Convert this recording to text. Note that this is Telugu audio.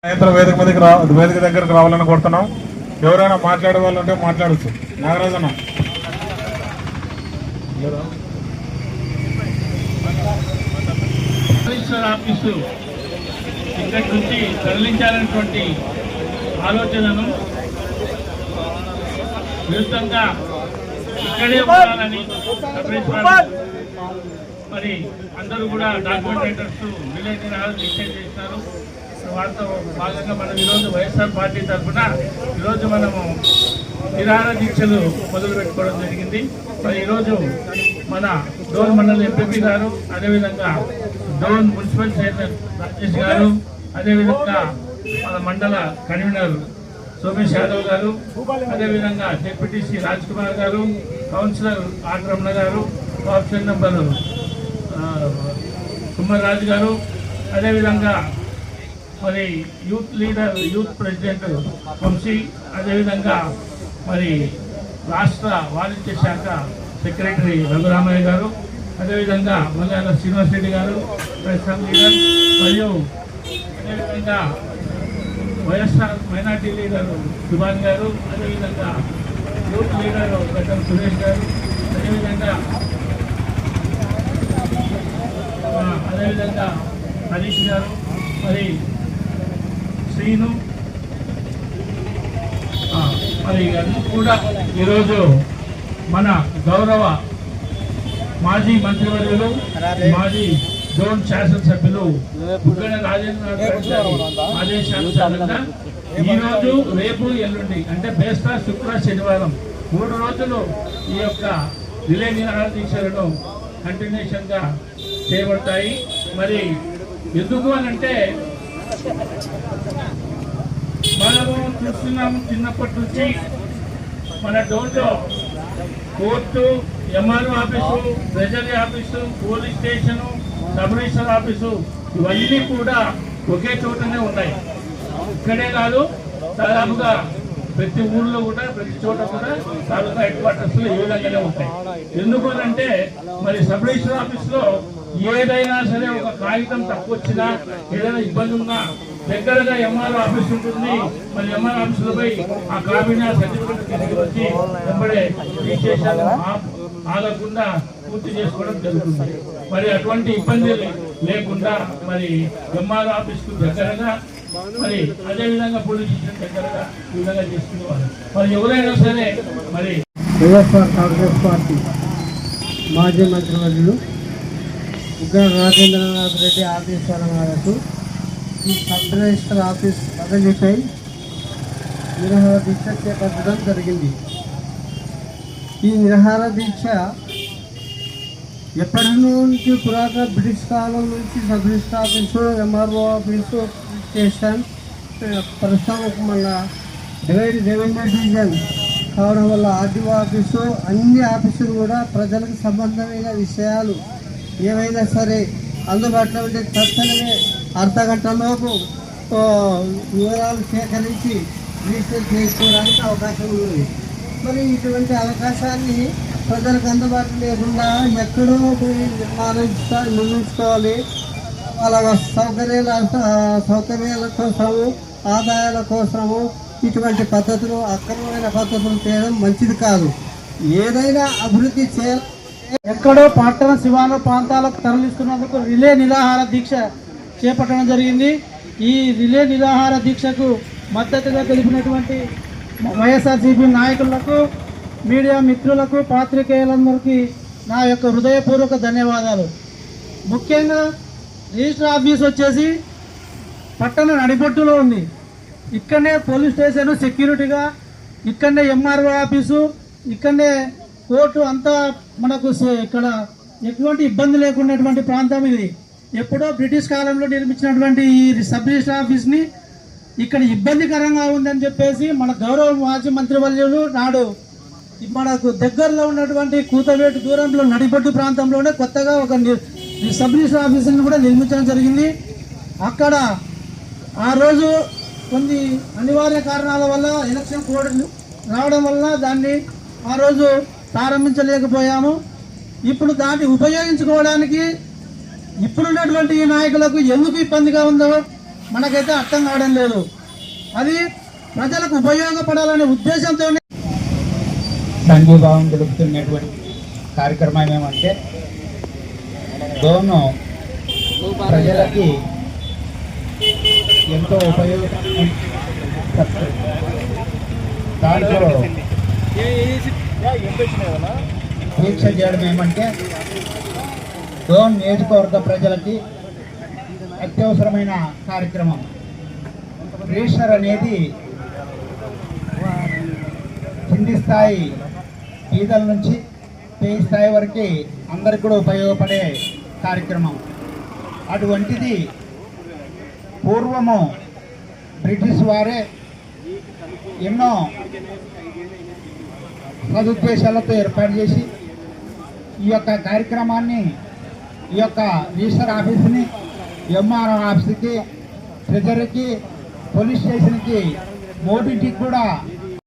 వేదిక మీదకి వేదిక దగ్గరకు రావాలని కోరుతున్నాం. ఎవరైనా మాట్లాడే వాళ్ళు ఉంటే మాట్లాడచ్చు. నాగరాజన్న ఆఫీసు ఇక్కడి నుంచి తరలించాలనేటువంటి ఆలోచనను విరుద్ధంగా ఇక్కడే ఉండాలని మరి అందరూ కూడా డాక్యుమెంటేటర్స్ విలేజ్ డిసైడ్ చేసినారు. వారితో భాగంగా మనం ఈరోజు వైఎస్ఆర్ పార్టీ తరఫున ఈరోజు మనము నిరాహార దీక్షలు మొదలు పెట్టుకోవడం జరిగింది. మరి ఈరోజు మన డోన్ మండల ఎంపీ గారు, అదేవిధంగా డోన్ మున్సిపల్ చైర్మన్ రాజేష్ గారు, అదేవిధంగా మన మండల కన్వీనర్ సోమేష్ యాదవ్ గారు, అదేవిధంగా డిప్యూటీసీ రాజ్ కుమార్ గారు, కౌన్సిలర్ ఆటరమణ గారు, ఆప్షన్ నెంబర్ కుమ్మరాజు గారు, అదేవిధంగా మరి youth leader youth president Vamshi, అదేవిధంగా మరి రాష్ట్ర వాణిజ్య శాఖ సెక్రటరీ రఘురామయ్య గారు, అదేవిధంగా మలయాళ శ్రీనివాస్ రెడ్డి గారు ప్రెస్ లీడర్, మరియు అదేవిధంగా వైఎస్ఆర్ మైనార్టీ లీడర్ సుభాన్ గారు, అదేవిధంగా యూత్ లీడర్ గడ్డం సురేష్ గారు, అదేవిధంగా హరీష్ గారు, మరి శ్రీను, మరి అన్నీ కూడా ఈరోజు మన గౌరవ మాజీ మంత్రివర్యులు, మాజీ డోన్ శాసనసభ్యులు బుగ్గన రాజేంద్ర ఆదేశానుసారంగా ఈరోజు, రేపు, ఎల్లుండి అంటే బేస్తా, శుక్ర, శనివారం 3 రోజులు ఈ యొక్క రిలే నిరాహార దీక్షలను కంటిన్యూషన్గా చేయబడతాయి. మరి ఎందుకు అనంటే మనము చూస్తున్నాము చిన్నప్పటి నుంచి మన డోన్లో court, MRO office, treasury office, police station, sub register office ఇవన్నీ కూడా ఒకే చోటనే ఉన్నాయి. ఇక్కడే కాదు, దాదాపుగా ప్రతి ఊళ్ళో కూడా, ప్రతి చోట కూడా తాలూకా హెడ్ క్వార్టర్స్ లో ఏ విధంగానే ఉంటాయి. ఎందుకు అంటే మరి సబ్ రిజిస్టర్ ఆఫీస్ లో ఏదైనా సరే ఒక కాగితం తక్కువ వచ్చినా, ఏదైనా ఇబ్బంది ఉన్నా దగ్గరగా ఎంఆర్ఓ ఆఫీస్ ఉంటుంది. మరి ఎంఆర్ఓ ఆఫీస్ లో పోయి ఆ కాపీని, ఆ సర్టిఫికెట్ తీసుకొచ్చి వెంబడే రిజిస్ట్రేషన్ ఆగకుండా పూర్తి చేసుకోవడం జరుగుతుంది. మరి అటువంటి ఇబ్బంది లేకుండా మరి ఎంఆర్ఓ ఆఫీస్ కు దగ్గరగా, మరి అదేవిధంగా పోలీస్ స్టేషన్ దగ్గరగా ఈ విధంగా చేసుకునేవారు. మరి ఎవరైనా సరే మరి వైఎస్ఆర్ కాంగ్రెస్ పార్టీ మాజీ మంత్రివర్యులు బుగ్గన రాజేంద్రనాథ్ రెడ్డి ఆదేశాల మేరకు ఈ సబ్ రిజిస్టర్ ఆఫీస్ బదిలీపై నిరాహార దీక్ష చేపట్టడం జరిగింది. ఈ నిరాహార దీక్ష ఎప్పటి నుంచి పురాతన బ్రిటిష్ కాలం నుంచి sub register office, MRO office, station, ప్రస్తుతం మన రెవెన్యూ డివిజన్ కావడం వల్ల ఆర్టీఓ ఆఫీసు, అన్ని ఆఫీసులు కూడా ప్రజలకు సంబంధమైన విషయాలు ఏవైనా సరే అందుబాటులో ఉంటే తక్షణమే అర్ధగంటలోపు వివరాలు సేకరించి రిజిస్టర్ చేసుకోవడానికి అవకాశం ఉంది. మరి ఇటువంటి అవకాశాన్ని ప్రజలకు అందుబాటులో లేకుండా ఎక్కడో నిర్మించుకోవాలి. వాళ్ళ సౌకర్యాల కోసము, ఆదాయాల కోసము ఇటువంటి పద్ధతులు, అక్రమమైన పద్ధతులు చేయడం మంచిది కాదు. ఏదైనా అభివృద్ధి చేయాలి. ఎక్కడో పట్టణ శివారు ప్రాంతాలకు తరలిస్తున్నందుకు రిలే నిరాహార దీక్ష చేపట్టడం జరిగింది. ఈ రిలే నిరాహార దీక్షకు మద్దతుగా తెలిపినటువంటి వైఎస్ఆర్సీపీ నాయకులకు, మీడియా మిత్రులకు, పాత్రికేయులందరికీ నా యొక్క హృదయపూర్వక ధన్యవాదాలు. ముఖ్యంగా రిజిస్టర్ ఆఫీస్ వచ్చేసి పట్టణ నడిబొట్టులో ఉంది. ఇక్కడనే పోలీస్ స్టేషన్ సెక్యూరిటీగా, ఇక్కడనే ఎంఆర్ఓ ఆఫీసు, ఇక్కడనే కోర్టు అంతా మనకు ఇక్కడ ఎటువంటి ఇబ్బంది లేకున్నటువంటి ప్రాంతం ఇది. ఎప్పుడో బ్రిటిష్ కాలంలో నిర్మించినటువంటి ఈ సబ్ రిజిస్టర్ ఆఫీస్ని ఇక్కడ ఇబ్బందికరంగా ఉందని చెప్పేసి మన గౌరవ మాజీ మంత్రివర్యులు నాడు మనకు దగ్గరలో ఉన్నటువంటి కూతవేటు దూరంలో నడిబొట్టు ప్రాంతంలోనే కొత్తగా ఒక సబ్ రిజిస్టర్ ఆఫీసుని కూడా నిర్మించడం జరిగింది. అక్కడ ఆ రోజు కొన్ని అనివార్య కారణాల వల్ల ఎలక్షన్ కోడ్ రావడం వల్ల దాన్ని ఆ రోజు ప్రారంభించలేకపోయాము. ఇప్పుడు దాన్ని ఉపయోగించుకోవడానికి ఇప్పుడున్నటువంటి ఈ నాయకులకు ఎందుకు ఇబ్బందిగా ఉందో మనకైతే అర్థం కావడం లేదు. అది ప్రజలకు ఉపయోగపడాలనే ఉద్దేశంతో సంఘీభావం తెలుపుతున్నటువంటి కార్యక్రమం ఏమంటే డోను ప్రజలకి ఎంతో ఉపయోగం. దాంట్లో దీక్ష చేయడం ఏమంటే డోన్ నియోజకవర్గ ప్రజలకి అత్యవసరమైన కార్యక్రమం. రిజిస్టర్ అనేది కింది స్థాయి పేదల నుంచి పై స్థాయి వరకు అందరికి కూడా ఉపయోగపడే కార్యక్రమం. అటువంటిది పూర్వము బ్రిటిష్ వారే ఎన్నో సదుద్దేశాలతో ఏర్పాటు చేసి ఈ యొక్క కార్యక్రమాన్ని, ఈ యొక్క రిజిస్టర్ ఆఫీస్ని ఎంఆర్ఓ ఆఫీస్కి, ట్రెజరీకి, పోలీస్ స్టేషన్కి, మూడింటికి కూడా